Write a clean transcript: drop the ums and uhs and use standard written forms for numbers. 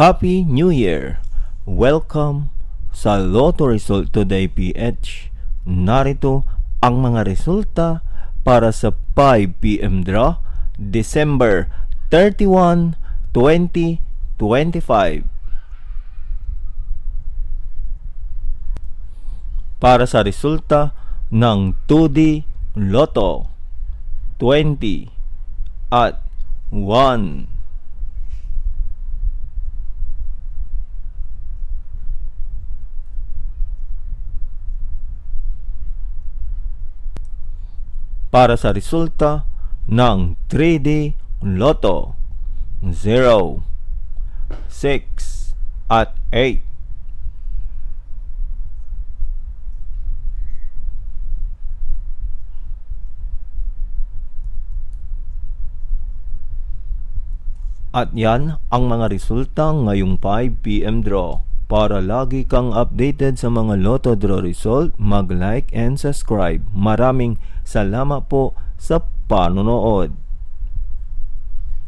Happy New Year! Welcome sa Lotto Result Today PH. Narito ang mga resulta para sa 5pm draw December 31, 2025. Para sa resulta ng 2D Lotto 20 at 1. Para sa resulta ng 3D Lotto 0, 6 at 8. At yan ang mga resulta ngayong 5pm draw. Para lagi kang updated sa mga Lotto draw result, mag-like and subscribe. Maraming salamat po sa panonood.